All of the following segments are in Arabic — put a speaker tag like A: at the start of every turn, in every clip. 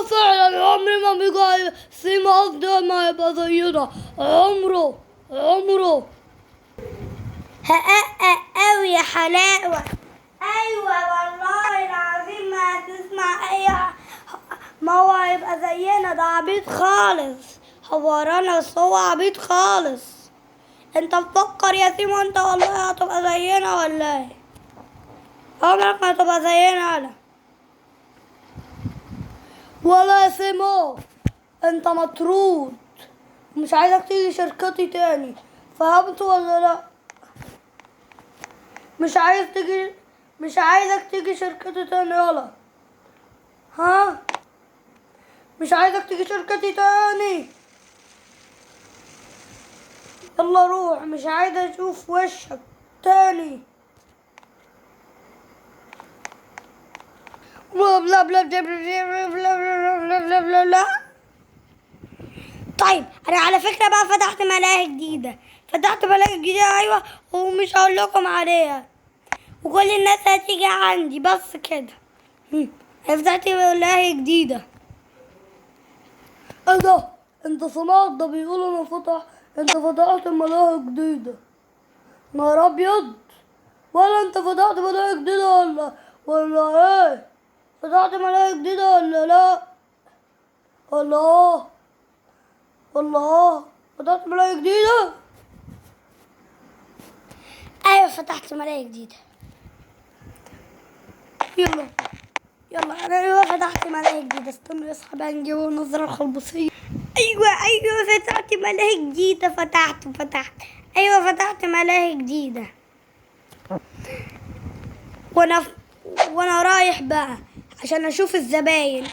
A: فعلا عمري ما بيجي سيما قصدي ما يبقى زينا. عمره
B: أوي يا حلاوة. أيوة والله العظيم ما هتسمع أي ما هو هيبقى زينا، ده عبيط خالص. حوارنا بس هو عبيط خالص. انت مفكر يا سيمو انت والله هتبقى زينا ولا ايه؟ عمرك ما هتبقى زينا انا.
A: ولا يا سيما، انت مطرود، مش عايزك تيجي شركتي تاني، فهمت ولا لا؟ مش عايزك تيجي شركتي تاني. يلا ها، مش عايزك تيجي شركتي تاني. يلا روح، مش عايزة اشوف وشك تاني. بلا بلا بلا بلا بلا بلا بلا بلا بلا.
B: طيب انا على فكرة بقى فتحت ملاهي جديدة. ايوه، ومش هقول لكم عليها، وكل الناس هتيجي عندي بس كده. فتحت ملاهي جديدة.
A: ايه ده؟ انت سمعت ده بيقول انت فتحت ملاهي جديدة؟ نهار ابيض. ولا انت فتحت ملاهي جديدة ولا ايه؟ فتحت ملاهي جديدة ولا لا؟ الله فتحت ملاهي جديدة.
B: ايوه فتحت ملاهي جديدة.
A: يلا
B: انا ايوه فتحت ملاهي جديدة. استنوا يا صحابي هنجيب النظارة الخلبوصية. ايوه فتحت ملاهي جديدة. فتحت ايوه فتحت ملاهي جديدة. وانا رايح بقى عشان اشوف الزباين.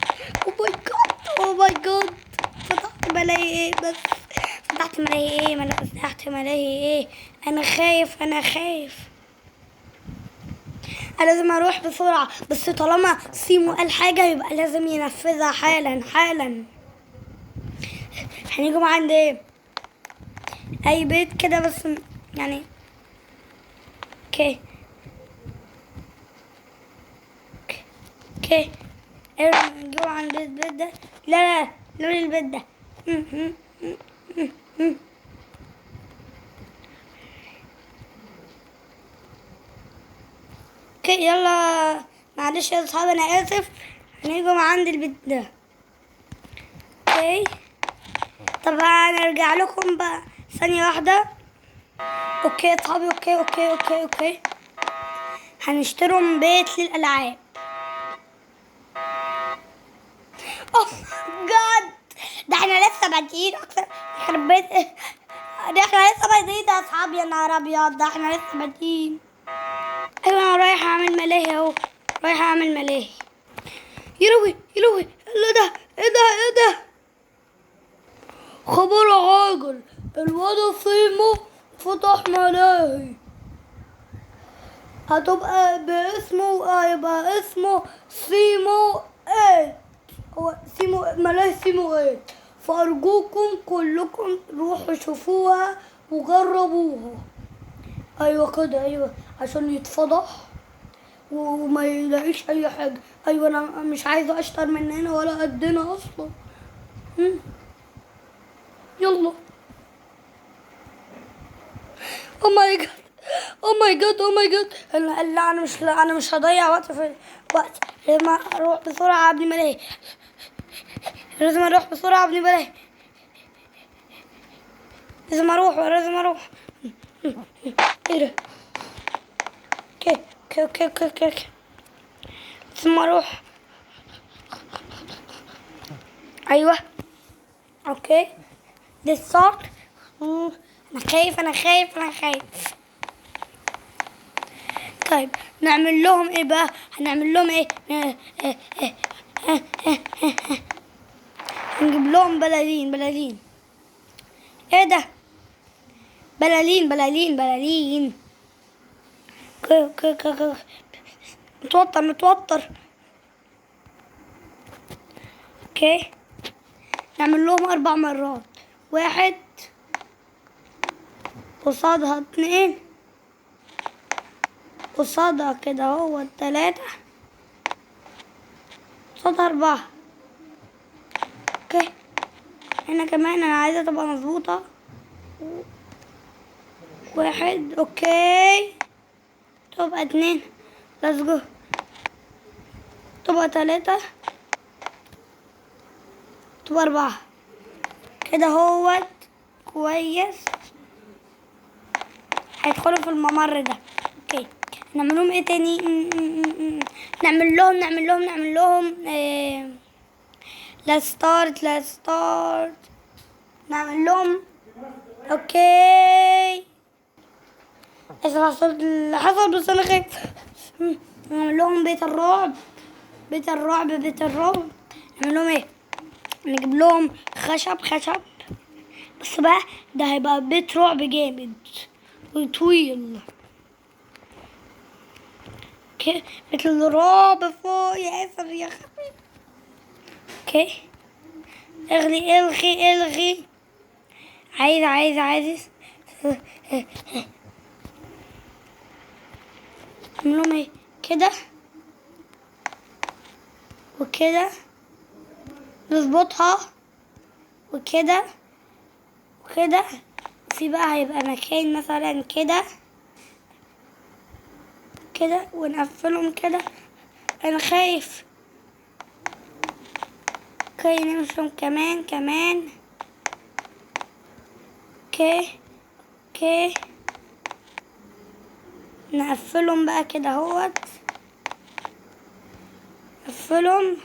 B: او ماي جاد فتحت ملاهي ايه بس؟ فتحت ملاهي ايه؟ ما انا فتحت ملاهي ايه؟ انا خايف انا لازم اروح بسرعة، بس طالما سيمو قال حاجة يبقى لازم ينفذها حالا. هنيجوا عند ايه؟ اي بيت كده بس يعني. اوكي نجوا عند البيت ده. لا لون البيت ده. اوكي يلا، معلش يا اصحابي انا اسف. هنيجوا عند البيت ده. اوكي طب هنرجع لكم بقى ثانية واحدة. اوكي يا اصحابي، اوكي هنشتروا بيت للالعاب. اوه جاد، ده احنا لسه بادئين اكتر. يخرب بيت ده احنا لسه بادئين يا اصحابي، يا نهار ابيض، ده احنا لسه بادئين. ايوه انا رايحة اعمل ملاهي اهو، يا لهوي ايه ده؟ ايه ده؟
A: خبر عاجل، الواد سيمو فتح ملاهي. هيبقى اسمه سيمو ايت. هو ملاهي سيمو ايت. فأرجوكم كلكم روحوا شوفوها وجربوها. ايوه كده، ايوه عشان يتفضح وما يلاقيش اي حاجة. ايوه انا مش عايزة اشطر من هنا ولا قدنا اصلا. يلا. او ماي جاد.
B: لا انا مش هضيع وقت في لازم اروح بسرعة ابني ملاهي. لازم اروح. ايه ده؟ اوكي لازم اروح. ايوه اوكي دي الصوت. انا خايف. طيب نعمل لهم ايه بقى؟ هنعمل لهم ايه؟ هنجيب لهم بلالين. ايه ده؟ بلالين. اوكي متوتر. اوكي نعمل لهم 4 مرات. 1 قصادها 2 قصادها كده هو 3 قصادها 4. اوكي، هنا كمان انا عايزة تبقى مظبوطة. 1 اوكي، تبقى 2 ليتس جو، تبقى 3، تبقى 4 كده هوت كويس. هيدخلوا في الممر ده. اوكي، نعمل لهم ايه تاني؟ نعمل لهم لا ستارت نعمل لهم. اوكي، ايش اللي حصل؟ بس انا خايف. نعمل لهم بيت الرعب. نعمل لهم ايه؟ نجيب لهم خشب بس بقى ده هيبقى بيت رعب جامد وطويل. اوكي، بيت الرعب فوق يا ياسر يا خبيث. اوكي، الغي. عايز نعملهم ايه؟ كده وكده، نظبطها وكده. في بقى هيبقى مكان مثلا كده ونقفلهم كده. انا خايف. اوكي، نمشيهم كمان. اوكي، نقفلهم بقى كده اهوت. نقفلهم.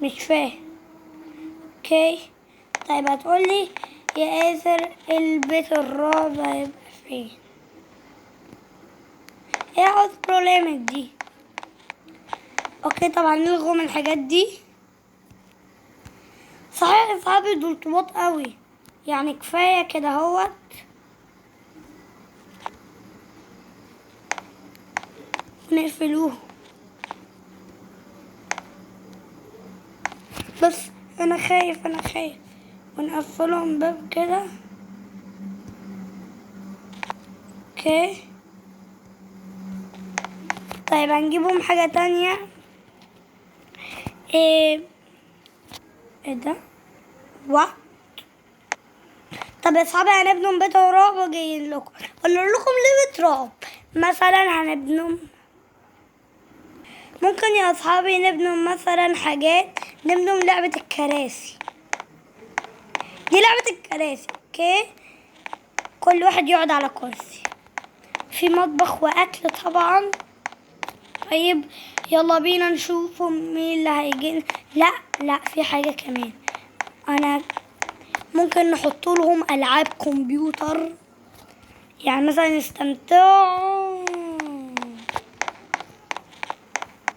B: مش فاهم. اوكي، طيب هتقولي يا آسر البيت الرعب هيبقى فين؟ ايه عاوز بروليمك دي؟ اوكي، طبعا نلغوا من الحاجات دي. صحيح اصحابي دول طباط قوي، يعني كفاية كده اهوت. نقفلوه. بس انا خايف. ونقفلهم باب كده. اوكي، طيب هنجيبهم حاجة تانية. ايه ده؟ طب يا اصحابي هنبنوا بيت رعب وجايين لكم. اقول لكم ليه بيت رعب؟ مثلا هنبنوا، ممكن يا اصحابي نبنوا مثلا حاجات. نبنوا لعبة الكراسي. دي لعبة الكراسي. اوكي، كل واحد يقعد على كرسي، في مطبخ واكل طبعا. طيب يلا بينا نشوف مين اللي هيجي. لا في حاجة كمان. انا ممكن نحط لهم العاب كمبيوتر، يعني مثلا يستمتعوا.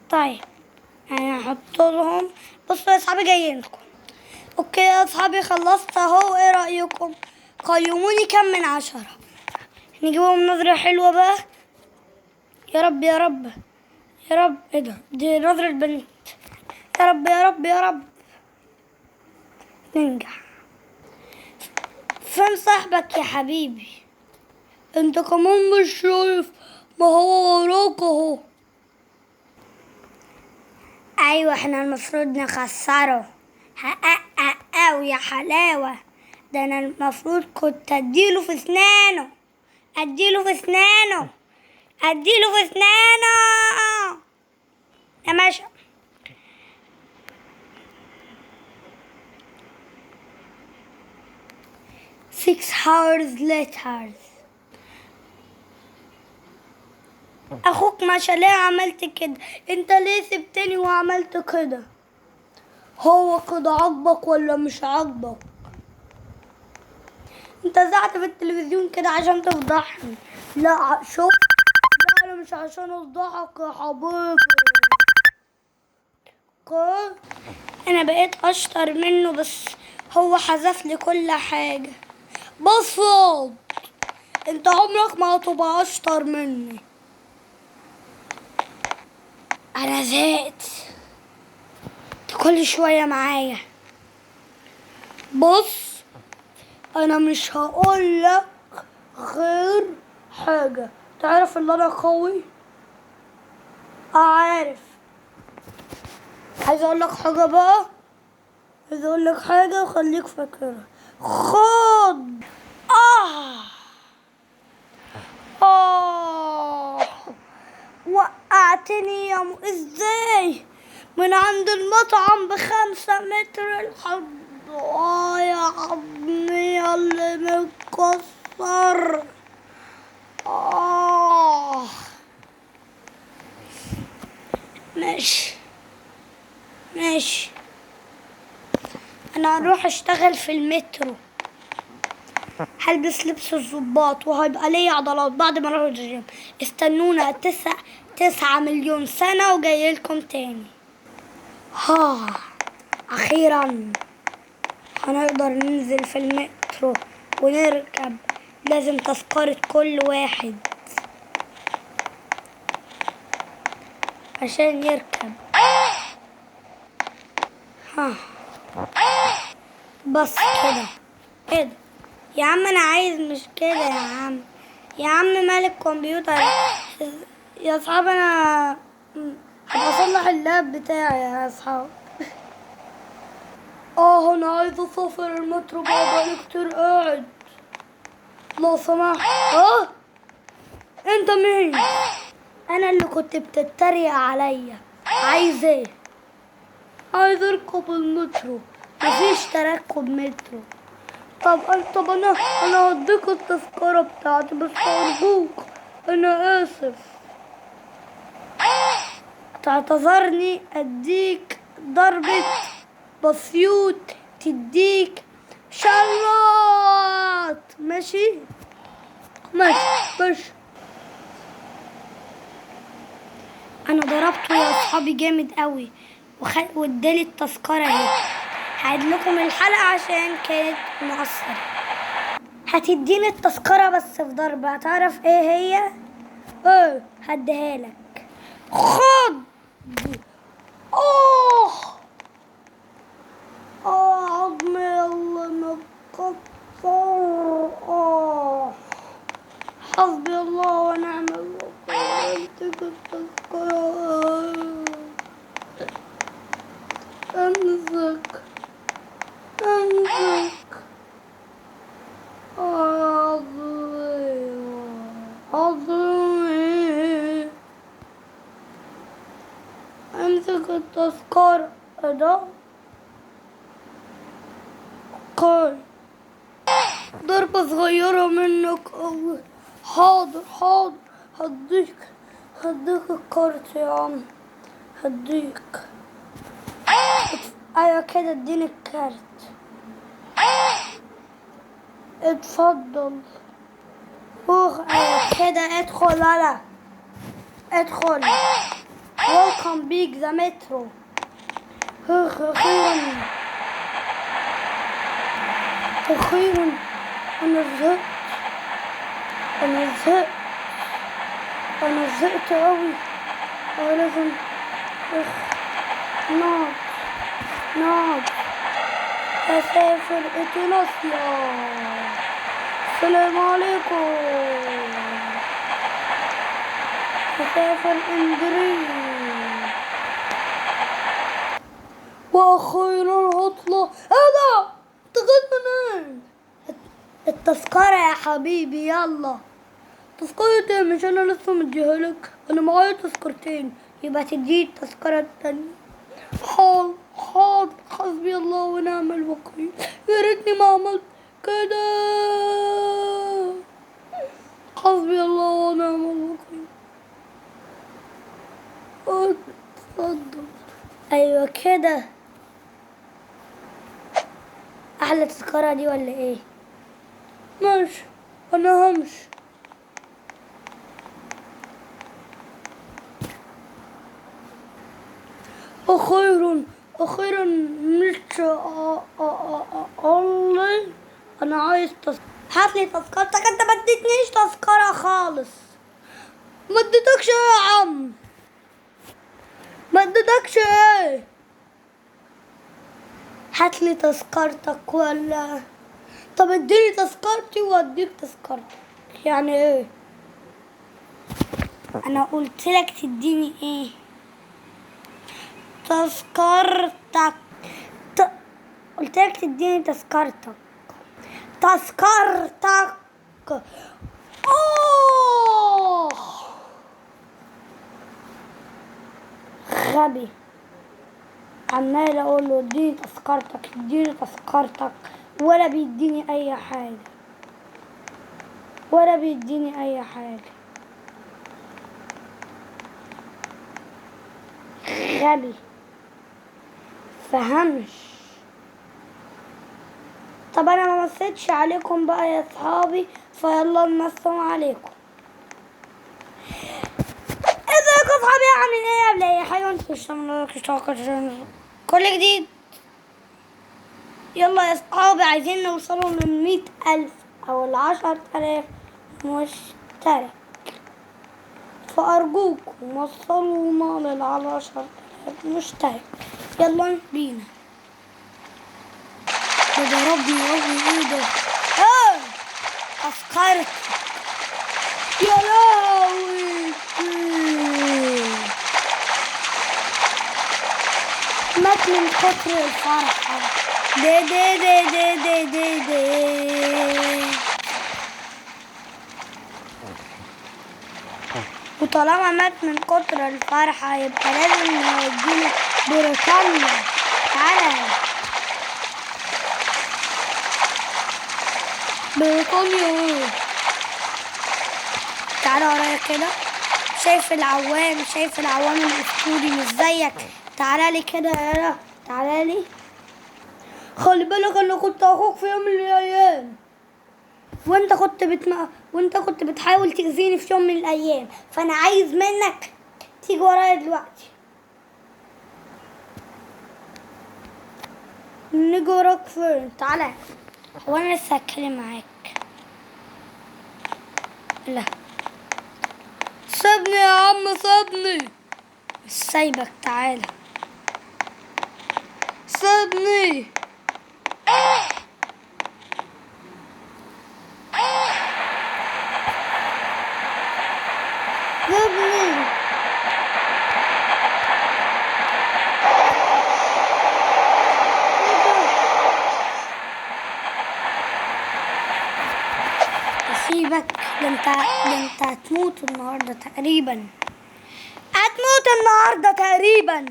B: طيب يعني هحط لهم. بصوا يا اصحابي جايين لكم. اوكي يا اصحابي خلصت اهو، ايه رايكم؟ قيموني كم من 10. نجيبهم نظرة حلوة بقى. يا رب ايه ده؟ دي نظرة بنت. يا رب ننجح. فين صاحبك يا حبيبي؟ انت كمان مش شايف؟ ما هو وراك اهو. ايوه، احنا المفروض نخسره. او يا حلاوة، ده انا المفروض كنت اديله في اسنانه. يا ماشي. 6 hours later. اخوك ماشي، ليه عملت كده؟ انت ليه سبتني وعملت كده؟ هو كده عاجبك ولا مش عاجبك؟ انت زعت في التلفزيون كده عشان تفضحني. لا شوف، لا انا مش عشان افضحك يا حبيبي. انا بقيت اشطر منه، بس هو حذف لي كل حاجة. بصوا، انت عمرك ما هتبقى اشطر مني. انا زهقت كل شوية معايا. بص، انا مش هقولك غير حاجة. تعرف ان انا قوي عارف. عايز اقول لك حاجة بقى، عايز اقول لك حاجة وخليك فاكرها. خد. وقعتني يا ازاي من عند المطعم ب5 متر لحد يا عظمي اللي متكسر. ماشي ماشي، انا هروح اشتغل في المترو، هلبس لبس الضباط وهيبقى ليا عضلات بعد ما اروح الجيم. استنونا 9 مليون سنة وجاي لكم تاني. اخيرا هنقدر ننزل في المترو ونركب. لازم تذكرة كل واحد عشان يركب. بس كده. ايه ده يا عم؟ انا عايز مش كده يا عم. يا عم مالك كمبيوتر يا اصحاب. انا هصلح اللاب بتاعي يا اصحاب. انا عايز اسافر المترو بقى كتير قاعد لو سمحت. انت مين؟ انا اللي كنت بتتريق عليا. عايز ايه؟ عايز اركب المترو. مفيش تركب مترو. طب انا هديك التذكرة بتاعتي بس ارجوك انا اسف. تعتذرني اديك ضربة بسيوط تديك شلوط. ماشي ماشي. انا ضربته يا اصحابي جامد قوي وادالي التذكرة اهي. هعيد لكم الحلقة عشان كانت مؤثرة. هتديني التذكرة بس في ضربة. هتعرف ايه هي؟ هديها لك. خد. عظمي الله متكسر. حسبي الله ونعم الوكيل. التذكرة. امسك عظمي. امسك التذكرة ده. قال ضربة صغيرة منك أوي. حاضر هديك الكارت يا عم. هديك. ايوه كده اديني الكارت. اتفضل. ايوه كده ادخل. ادخل. ويلكم بيك ذا مترو. اخيرا انا زهقت اوي. لازم نقعد. اسافر اتناسيا. السلام عليكم. اسافر اندريه. واخيرا هطلع. ده تغيب منين؟ التذكرة يا حبيبي. يلا تذكرة ايه؟ مش انا لسه مديهالك؟ انا معايا تذكرتين. يبقى تديه التذكرة التانية. حاضر. حسبي الله ونعم الوكيل. يا ريتني ما عملت كده. حسبي الله ونعم الوكيل. اتفضل. ايوه كده. احلى تذكرة دي ولا ايه؟ ماشي انا همشي. اخيرا مش الله. انا عايز هاتلي تذكرتك. انت ما اديتنيش تذكرة خالص. ما اديتكش ايه يا عم؟ ما اديتكش ايه؟ هاتلي تذكرتك ولا طب اديني تذكرتي واديك تذكرتك. يعني ايه؟ انا قلت لك تديني ايه؟ تذكرتك. قلت لك تديني تذكرتك. تذكرتك. اوه غبي، عمال اقول له اديني تذكرتك اديني تذكرتك، ولا بيديني اي حاجه، ولا بيديني اي حاجه. غبي فهمش. طب انا ما مسيتش عليكم بقى يا اصحابي، فيلا نمسهم عليكم. ازيكم يا اصحابي، عاملين ايه؟ قبل اي حاجه انتوا اشتركوا كل جديد. يلا يا اصحابي، عايزين نوصلوا من 100,000 او 10,000 مشترك، فارجوكم وصلونا لل10,000 مشترك. يلا بينا. ده ربي ايه ده؟ تذكرت يا لهوي. مات من كتر الفرحة. دي وطالما مات من كتر الفرحة يبقى لازم نودينا بريطانيا. تعالى بريطانيا، تعالى ورايا كده. شايف العوام الاسطوري مش زيك. تعالى لي كده يالا، تعالى لي. خلي بالك انا كنت اخوك في يوم من الايام، وانت كنت بتحاول تأذيني في يوم من الايام، فانا عايز منك تيجي ورايا دلوقتي. نيجي وراك فين؟ تعالى. هو انا لسه هتكلم معاك؟ لا سيبني يا عم، سيبني. مش سايبك، تعالى سيبني. سيبني. سيبك، ده انت هتموت النهارده تقريبا. هتموت النهارده تقريبا.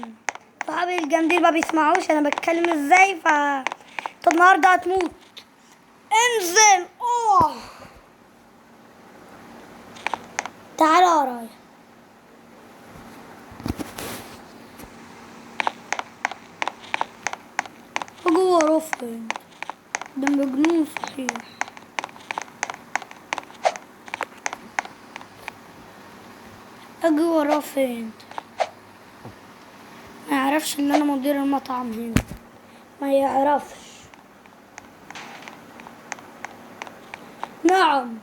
B: صحابي الجامدين ما بيسمعوش انا بتكلم ازاي، انت النهارده هتموت. انزل. تعالى ورايا. جوه رفن، ده مجنون صحيح. اجي وراه فين؟ ما يعرفش ان انا مدير المطعم هنا، ما يعرفش. نعم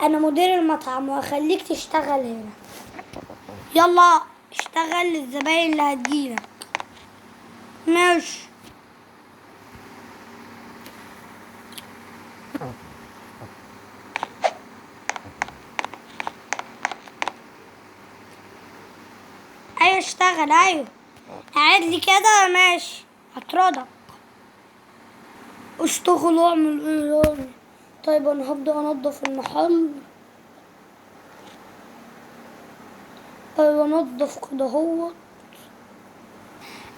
B: انا مدير المطعم وهخليك تشتغل هنا. يلا اشتغل للزباين اللي هتجيلك. ماشي. ايوه اشتغل، ايوه قاعد لي كده. ماشي هطردك. اشتغل واعمل ايه يعني؟ طيب انا هبدأ انضف المحل. ايوه انضف كده هو.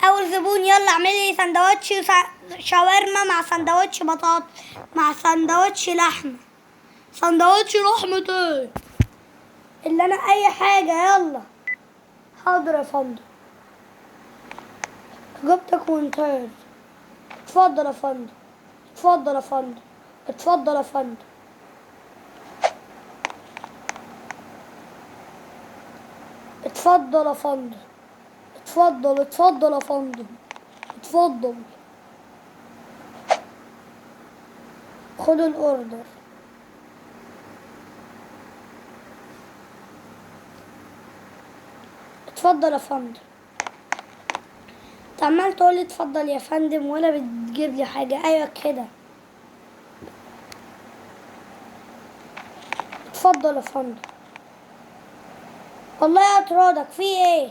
B: اول زبون يلا اعملي سندوتش شاورما مع سندوتش بطاطا مع سندوتش لحمه. سندوتش لحمه ايه اللي انا اي حاجه. يلا حاضر يا فندم، جبتك ممتاز. اتفضل يا فندم، اتفضل يا فندم، اتفضل يا فندم، اتفضل يا فندم، اتفضل يا فندم، اتفضل. خد الاوردر. اتفضل يا فندم. انت عمال تقولي اتفضل يا فندم ولا بتجيب لي حاجه. ايوه كده. اتفضل يا فندم. والله اطردك في ايه؟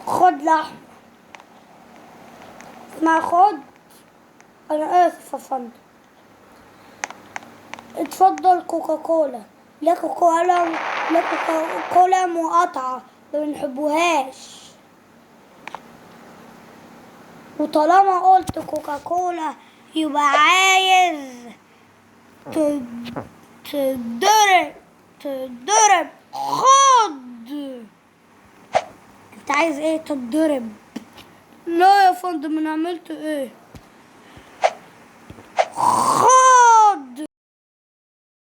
B: خد لحم. اسمع خد. انا اسف يا فندم. اتفضل كوكاكولا. لا كوكاكولا، لا كوكاكولا مقاطعة ما بنحبوهاش. وطالما قلت كوكاكولا يبقى عايز تضرب. تضرب. خد. انت عايز ايه؟ تضرب.
A: لا يا فندم، انا عملت ايه؟